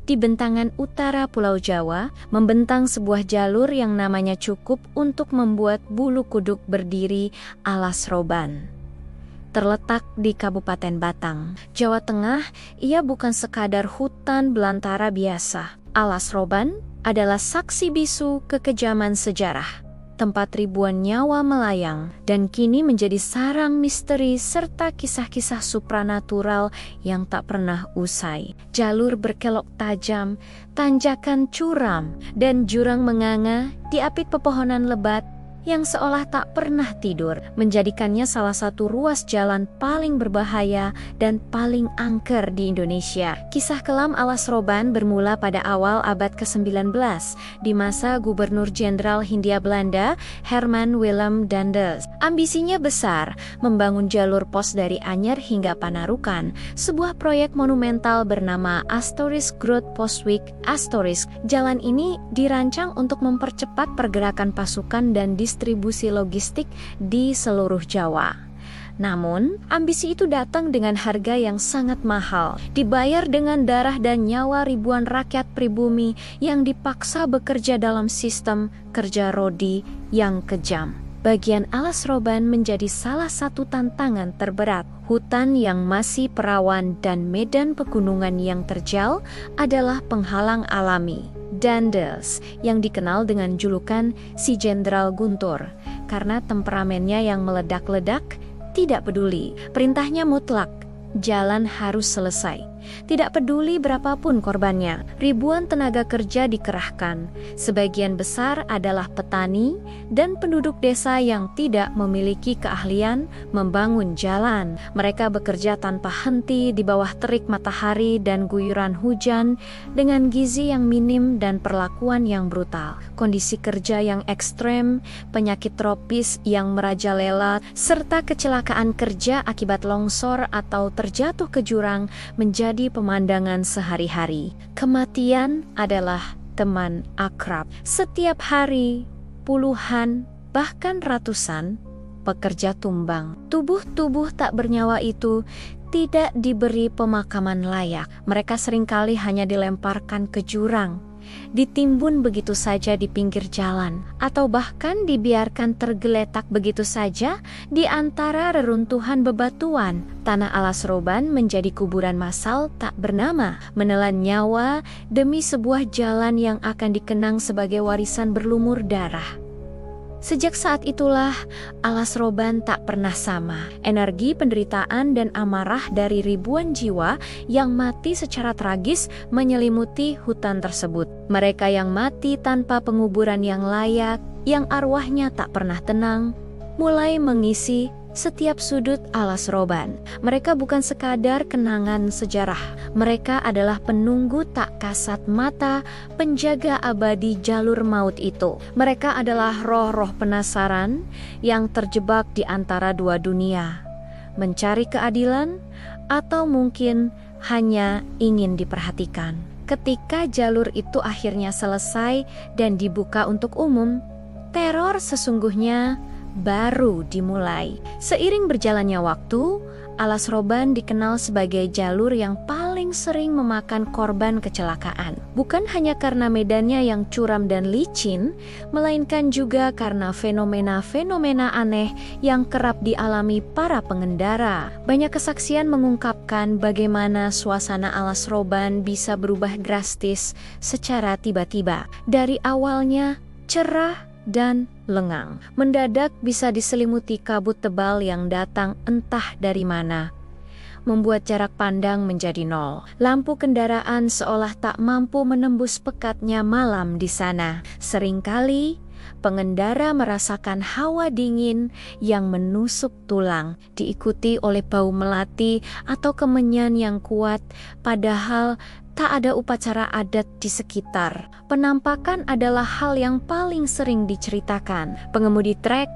di bentangan utara Pulau Jawa, membentang sebuah jalur yang namanya cukup untuk membuat bulu kuduk berdiri, Alas Roban. Terletak di Kabupaten Batang, Jawa Tengah, ia bukan sekadar hutan belantara biasa. Alas Roban adalah saksi bisu kekejaman sejarah, tempat ribuan nyawa melayang, dan kini menjadi sarang misteri serta kisah-kisah supranatural yang tak pernah usai. Jalur berkelok tajam, tanjakan curam, dan jurang menganga diapit pepohonan lebat yang seolah tak pernah tidur, menjadikannya salah satu ruas jalan paling berbahaya dan paling angker di Indonesia. Kisah kelam Alas Roban bermula pada awal abad ke-19 di masa Gubernur Jenderal Hindia Belanda Herman Willem Daendels. Ambisinya besar, membangun jalur pos dari Anyer hingga Panarukan, sebuah proyek monumental bernama Astorisk Groot Postweg Astorisk. Jalan ini dirancang untuk mempercepat pergerakan pasukan dan distribusi logistik di seluruh Jawa. Namun, ambisi itu datang dengan harga yang sangat mahal, dibayar dengan darah dan nyawa ribuan rakyat pribumi yang dipaksa bekerja dalam sistem kerja rodi yang kejam. Bagian Alas Roban menjadi salah satu tantangan terberat. Hutan yang masih perawan dan medan pegunungan yang terjal adalah penghalang alami. Daendels, yang dikenal dengan julukan si Jenderal Guntur, karena temperamennya yang meledak-ledak, tidak peduli, perintahnya mutlak, jalan harus selesai. Tidak peduli berapapun korbannya, ribuan tenaga kerja dikerahkan. Sebagian besar adalah petani dan penduduk desa yang tidak memiliki keahlian membangun jalan. Mereka bekerja tanpa henti di bawah terik matahari dan guyuran hujan dengan gizi yang minim dan perlakuan yang brutal. Kondisi kerja yang ekstrem, penyakit tropis yang merajalela, serta kecelakaan kerja akibat longsor atau terjatuh ke jurang menjadi pemandangan sehari-hari. Kematian adalah teman akrab. Setiap hari, puluhan, bahkan ratusan pekerja tumbang. Tubuh-tubuh tak bernyawa itu tidak diberi pemakaman layak. Mereka seringkali hanya dilemparkan ke jurang, ditimbun begitu saja di pinggir jalan, atau bahkan dibiarkan tergeletak begitu saja di antara reruntuhan bebatuan. Tanah Alas Roban menjadi kuburan massal tak bernama, menelan nyawa demi sebuah jalan yang akan dikenang sebagai warisan berlumur darah. Sejak saat itulah, Alas Roban tak pernah sama. Energi penderitaan dan amarah dari ribuan jiwa yang mati secara tragis menyelimuti hutan tersebut. Mereka yang mati tanpa penguburan yang layak, yang arwahnya tak pernah tenang, mulai mengisi setiap sudut Alas Roban. Mereka bukan sekadar kenangan sejarah. Mereka adalah penunggu tak kasat mata, penjaga abadi jalur maut itu. Mereka adalah roh-roh penasaran yang terjebak di antara dua dunia, mencari keadilan atau mungkin hanya ingin diperhatikan. Ketika jalur itu akhirnya selesai dan dibuka untuk umum, teror sesungguhnya baru dimulai. Seiring berjalannya waktu, Alas Roban dikenal sebagai jalur yang paling sering memakan korban kecelakaan. Bukan hanya karena medannya yang curam dan licin, melainkan juga karena fenomena-fenomena aneh yang kerap dialami para pengendara. Banyak kesaksian mengungkapkan bagaimana suasana Alas Roban bisa berubah drastis secara tiba-tiba. Dari awalnya cerah dan lengang, mendadak bisa diselimuti kabut tebal yang datang entah dari mana, membuat jarak pandang menjadi nol. Lampu kendaraan seolah tak mampu menembus pekatnya malam di sana. Seringkali pengendara merasakan hawa dingin yang menusuk tulang, diikuti oleh bau melati atau kemenyan yang kuat, padahal tak ada upacara adat di sekitar. Penampakan adalah hal yang paling sering diceritakan. Pengemudi trek,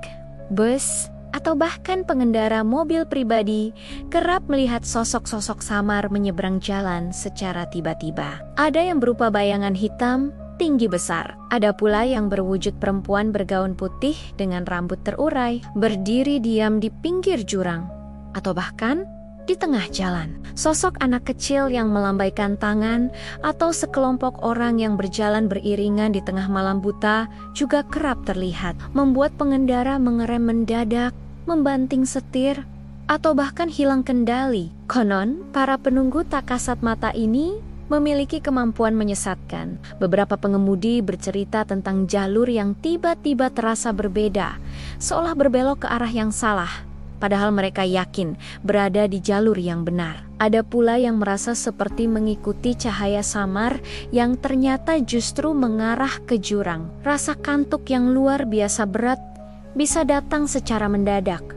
bus, atau bahkan pengendara mobil pribadi kerap melihat sosok-sosok samar menyeberang jalan secara tiba-tiba. Ada yang berupa bayangan hitam, tinggi besar. Ada pula yang berwujud perempuan bergaun putih dengan rambut terurai, berdiri diam di pinggir jurang, atau bahkan Di tengah jalan, sosok anak kecil yang melambaikan tangan atau sekelompok orang yang berjalan beriringan di tengah malam buta juga kerap terlihat, membuat pengendara mengerem mendadak, membanting setir, atau bahkan hilang kendali. Konon, para penunggu tak kasat mata ini memiliki kemampuan menyesatkan. Beberapa pengemudi bercerita tentang jalur yang tiba-tiba terasa berbeda, seolah berbelok ke arah yang salah, padahal mereka yakin berada di jalur yang benar. Ada pula yang merasa seperti mengikuti cahaya samar yang ternyata justru mengarah ke jurang. Rasa kantuk yang luar biasa berat bisa datang secara mendadak.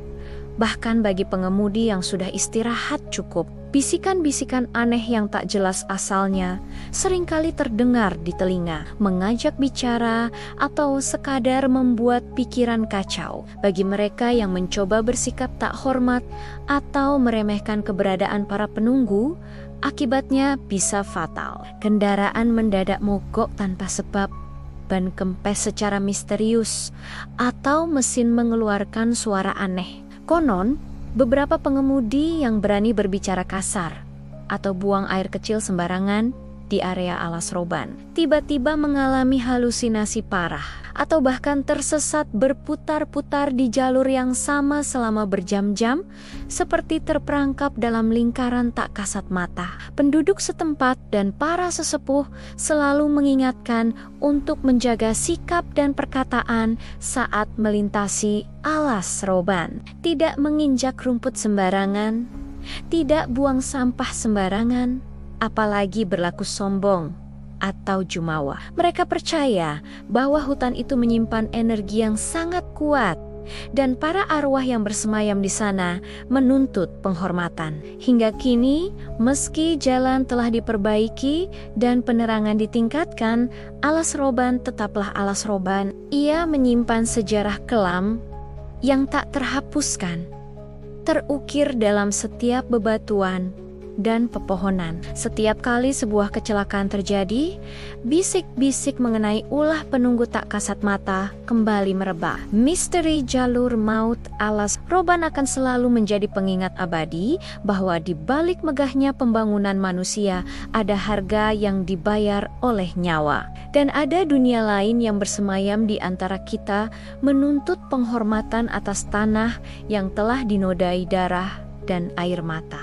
Bahkan bagi pengemudi yang sudah istirahat cukup, bisikan-bisikan aneh yang tak jelas asalnya seringkali terdengar di telinga, mengajak bicara atau sekadar membuat pikiran kacau. Bagi mereka yang mencoba bersikap tak hormat atau meremehkan keberadaan para penunggu, akibatnya bisa fatal. Kendaraan mendadak mogok tanpa sebab, ban kempes secara misterius, atau mesin mengeluarkan suara aneh. Konon, beberapa pengemudi yang berani berbicara kasar atau buang air kecil sembarangan di area alas roban tiba-tiba mengalami halusinasi parah atau bahkan tersesat berputar-putar di jalur yang sama selama berjam-jam, seperti terperangkap dalam lingkaran tak kasat mata. Penduduk setempat dan para sesepuh selalu mengingatkan untuk menjaga sikap dan perkataan saat melintasi alas roban. Tidak menginjak rumput sembarangan, tidak buang sampah sembarangan, apalagi berlaku sombong atau jumawa. Mereka percaya bahwa hutan itu menyimpan energi yang sangat kuat, dan para arwah yang bersemayam di sana menuntut penghormatan. Hingga kini, meski jalan telah diperbaiki dan penerangan ditingkatkan, alas roban tetaplah alas roban. Ia menyimpan sejarah kelam yang tak terhapuskan, terukir dalam setiap bebatuan dan pepohonan. Setiap kali sebuah kecelakaan terjadi, bisik-bisik mengenai ulah penunggu tak kasat mata kembali merebak. Misteri jalur maut alas roban akan selalu menjadi pengingat abadi bahwa di balik megahnya pembangunan manusia ada harga yang dibayar oleh nyawa. Dan ada dunia lain yang bersemayam di antara kita, menuntut penghormatan atas tanah yang telah dinodai darah dan air mata.